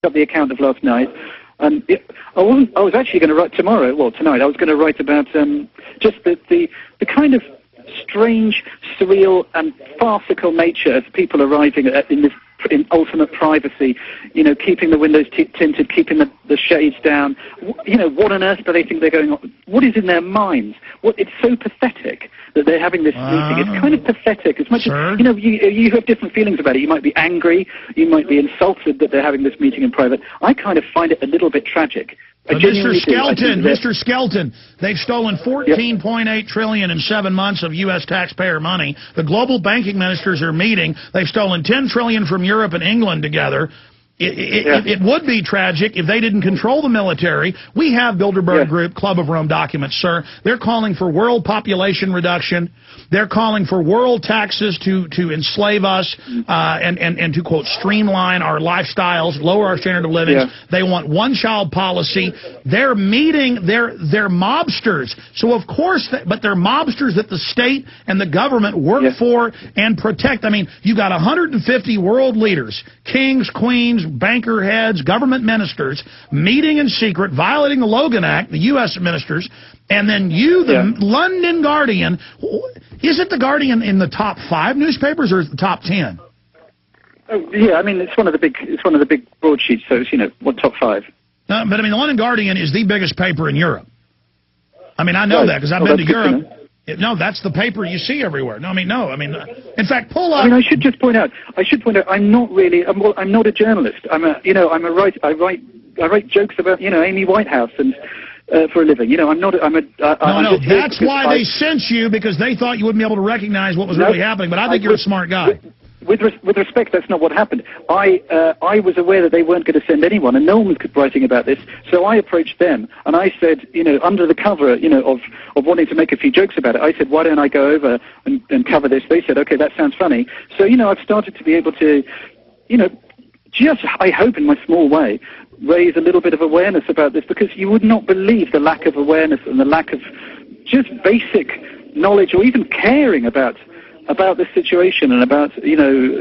up the account of last night. I was actually going to write tonight. I was going to write about just the kind of strange, surreal, and farcical nature of people arriving in ultimate privacy, keeping the windows tinted, keeping the shades down. What on earth do they think they're going on? What is in their minds? It's so pathetic that they're having this meeting. It's kind of pathetic. As much as, you have different feelings about it. You might be angry. You might be insulted that they're having this meeting in private. I kind of find it a little bit tragic. Mr. Skelton, they've stolen $14.8 trillion in 7 months of U.S. taxpayer money. The global banking ministers are meeting. They've stolen $10 trillion from Europe and England together. It would be tragic if they didn't control the military. We have Bilderberg Group, Club of Rome documents, sir. They're calling for world population reduction. They're calling for world taxes to enslave us and to, quote, streamline our lifestyles, lower our standard of living. They want one-child policy. They're meeting, they're mobsters. So, of course, but they're mobsters that the state and the government work for and protect. I mean, you got 150 world leaders, kings, queens, banker heads, government ministers, meeting in secret, violating the Logan Act, the U.S. ministers, and then you, the London Guardian. Is it the Guardian in the top 5 newspapers, or is it the top 10? Oh, yeah, I mean, it's one of the big broadsheets, so it's, what, top 5? But I mean, the London Guardian is the biggest paper in Europe. I mean, I know that because I've been to Europe. No, that's the paper you see everywhere. No, in fact, pull up. I should point out, I'm not really, I'm not a journalist. I write jokes about, Amy Whitehouse and for a living. That's why they sent you, because they thought you wouldn't be able to recognize what was really happening. But I think you're a smart guy. With respect, that's not what happened. I was aware that they weren't going to send anyone, and no one was writing about this. So I approached them, and I said, under the cover, of wanting to make a few jokes about it, I said, why don't I go over and cover this? They said, okay, that sounds funny. So, I've started to be able to, just, I hope in my small way, raise a little bit of awareness about this, because you would not believe the lack of awareness and the lack of just basic knowledge or even caring about this situation and about,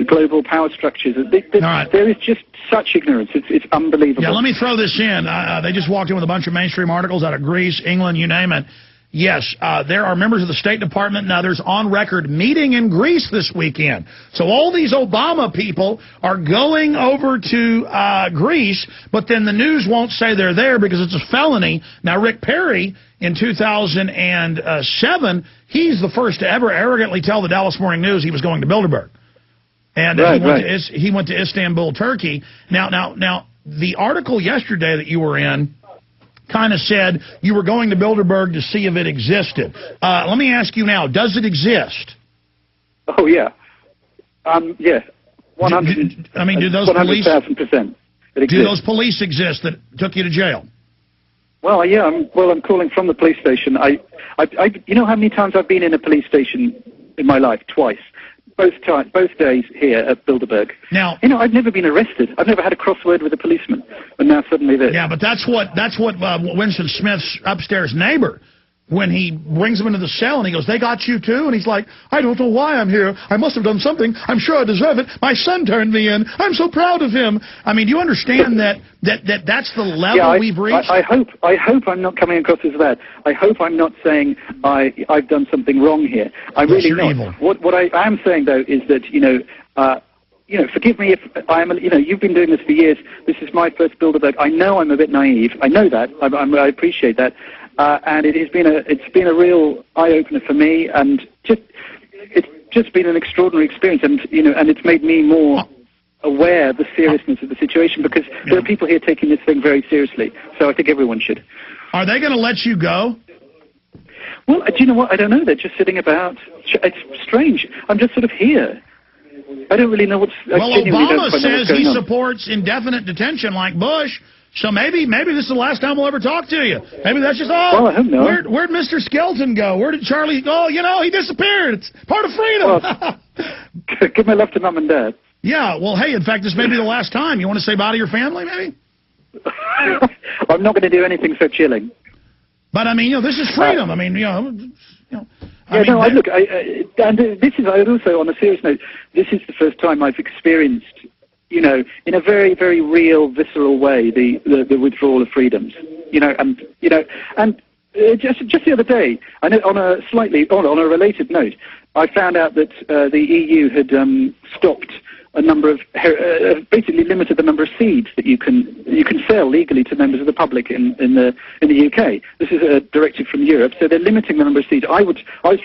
global power structures. There is just such ignorance. It's unbelievable. Yeah, let me throw this in. They just walked in with a bunch of mainstream articles out of Greece, England, you name it. Yes, there are members of the State Department and others on record meeting in Greece this weekend. So all these Obama people are going over to Greece, but then the news won't say they're there because it's a felony. Now, Rick Perry, in 2007, he's the first to ever arrogantly tell the Dallas Morning News he was going to Bilderberg. And he went to Istanbul, Turkey. Now, the article yesterday that you were in kind of said you were going to Bilderberg to see if it existed. Let me ask you now, does it exist? Oh, yeah. Yeah. 100. Do those police? 100,000%. Do those police exist that took you to jail? Well, yeah. I'm calling from the police station. You know how many times I've been in a police station in my life? Twice. Both days here at Bilderberg. Now, I've never been arrested. I've never had a crossword with a policeman, and now suddenly this. Yeah, but that's what Winston Smith's upstairs neighbor, when he brings him into the cell and he goes, "They got you too?" And he's like, "I don't know why I'm here. I must have done something. I'm sure I deserve it. My son turned me in. I'm so proud of him." I mean, do you understand that's the level we've reached? I hope I'm not coming across as that. I hope I'm not saying I've done something wrong here. I'm really not. Evil. What I am saying though is that forgive me if I'm. You've been doing this for years. This is my first Bilderberg. I know I'm a bit naive. I know that. I appreciate that. And it's been a real eye-opener for me, and it's just been an extraordinary experience, and it's made me more aware of the seriousness of the situation, because there are people here taking this thing very seriously. So I think everyone should. Are they going to let you go? Well, do you know what? I don't know. They're just sitting about. It's strange. I'm just sort of here. I don't really know what's. Well, Obama says he supports indefinite detention like Bush. So maybe this is the last time we'll ever talk to you. Maybe that's just all. Well, I hope not. Where'd Mr. Skelton go? Where did Charlie go? He disappeared. It's part of freedom. Well, give my love to Mum and Dad. Yeah, well, hey, in fact, this may be the last time. You want to say bye to your family, maybe? I'm not going to do anything so chilling. But, this is freedom. Look, and this is, also, on a serious note, this is the first time I've experienced, in a very, very real, visceral way, the withdrawal of freedoms. Just the other day, on a related note, I found out that the EU had stopped a number of basically limited the number of seeds that you can sell legally to members of the public in the UK. This is a directive from Europe, so they're limiting the number of seeds. I was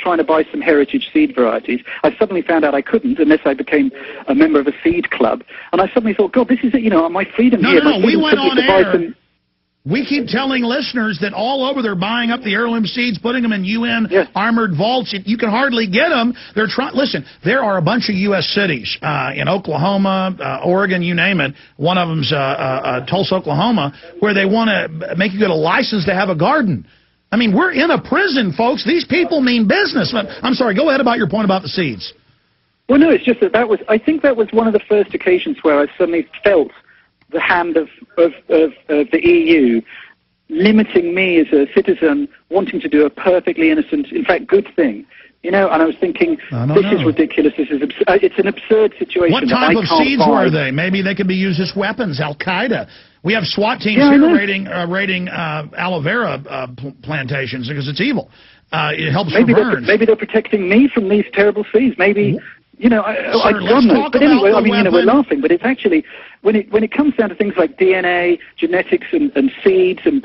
trying to buy some heritage seed varieties. I suddenly found out I couldn't unless I became a member of a seed club, and I suddenly thought, God, this is it. My freedom here. No, we went on air. We keep telling listeners that all over they're buying up the heirloom seeds, putting them in UN armored vaults. You can hardly get them. They're trying. Listen, there are a bunch of U.S. cities in Oklahoma, Oregon, you name it. One of them's Tulsa, Oklahoma, where they want to make you get a license to have a garden. I mean, we're in a prison, folks. These people mean business. I'm sorry. Go ahead about your point about the seeds. Well, no, it's just I think that was one of the first occasions where I suddenly felt the hand of the EU limiting me as a citizen wanting to do a perfectly innocent, in fact, good thing. And I was thinking, this is ridiculous. This is it's an absurd situation. What type of seeds were they? Maybe they could be used as weapons. Al-Qaeda. We have SWAT teams here raiding aloe vera plantations because it's evil. It helps for burns. Maybe they're protecting me from these terrible seeds. Maybe. I don't know. But anyway, we're laughing, but it's actually, when it comes down to things like DNA, genetics, and seeds, and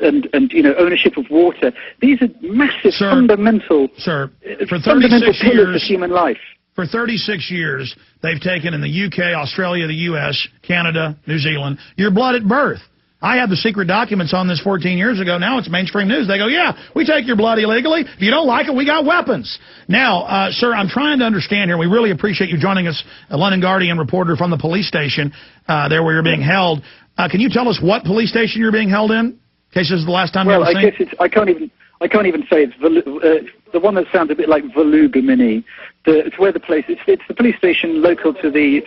ownership of water, these are massive, fundamental pillars of human life. For 36 years, they've taken in the UK, Australia, the US, Canada, New Zealand, your blood at birth. I had the secret documents on this 14 years ago. Now it's mainstream news. They go, yeah, we take your blood illegally. If you don't like it, we got weapons. Now, sir, I'm trying to understand here. We really appreciate you joining us, a London Guardian reporter from the police station there where you're being held. Can you tell us what police station you're being held in case this is the last time you're seen? Well, I guess I can't even say it's the one that sounds a bit like Volugomini. It's where the place. It's the police station local to the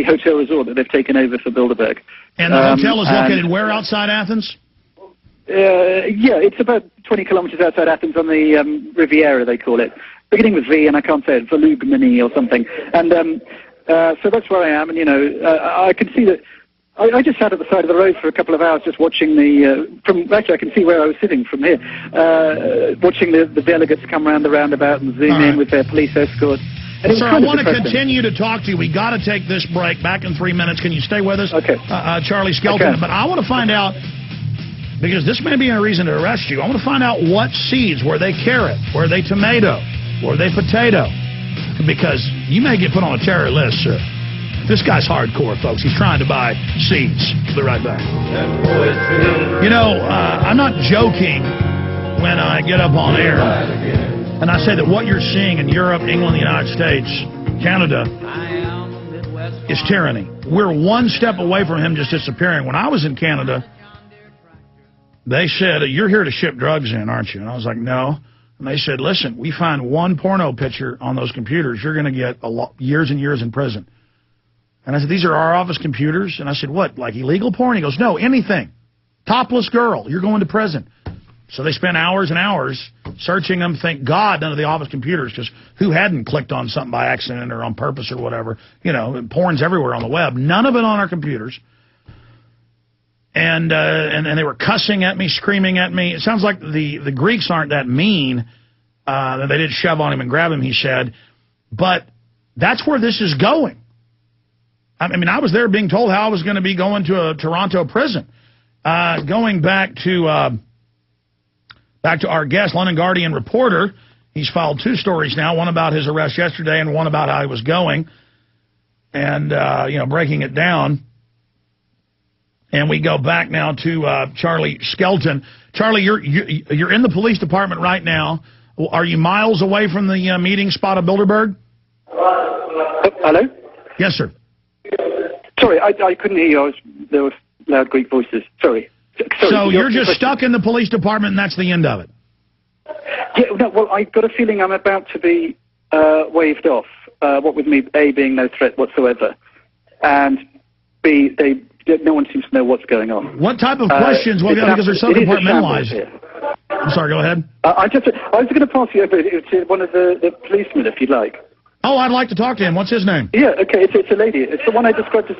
hotel resort that they've taken over for Bilderberg. And the hotel is located where outside Athens? It's about 20 kilometers outside Athens on the Riviera, they call it. Beginning with V, and I can't say it, Volugomini or something. And so that's where I am, and I can see that. I just sat at the side of the road for a couple of hours just watching actually I can see where I was sitting from here, watching the delegates come around the roundabout and zoom in with their police escort. Sir, I want to continue to talk to you. We got to take this break. Back in 3 minutes. Can you stay with us? Okay. Charlie Skelton. But I want to find out, because this may be a reason to arrest you, I want to find out what seeds. Were they carrot? Were they tomato? Were they potato? Because you may get put on a terror list, sir. This guy's hardcore, folks. He's trying to buy seeds. We'll be right back. I'm not joking when I get up on air. And I say that what you're seeing in Europe, England, the United States, Canada, is tyranny. We're one step away from him just disappearing. When I was in Canada, they said, you're here to ship drugs in, aren't you? And I was like, no. And they said, listen, we find one porno picture on those computers, you're going to get years and years in prison. And I said, these are our office computers? And I said, what, like illegal porn? He goes, no, anything. Topless girl, you're going to prison. So they spent hours and hours searching them. Thank God none of the office computers, because who hadn't clicked on something by accident or on purpose or whatever? Porn's everywhere on the web. None of it on our computers. And they were cussing at me, screaming at me. It sounds like the Greeks aren't that mean. They didn't shove on him and grab him, he said. But that's where this is going. I mean, I was there being told how I was going to be going to a Toronto prison. Going back to our guest, London Guardian reporter. He's filed 2 stories now, one about his arrest yesterday and one about how he was going and, breaking it down. And we go back now to Charlie Skelton. Charlie, you're in the police department right now. Are you miles away from the meeting spot of Bilderberg? Hello? Yes, sir. Sorry, I couldn't hear you. There were loud Greek voices. Sorry. So you're just stuck in the police department and that's the end of it? Yeah, no, well, I got a feeling I'm about to be waved off, what with me, A, being no threat whatsoever, and B, no one seems to know what's going on. What type of questions? Well, because they're so compartmentalized. I'm sorry, go ahead. I was going to pass you over to one of the policemen, if you'd like. Oh, I'd like to talk to him. What's his name? Yeah, okay, it's a lady. It's the one I described as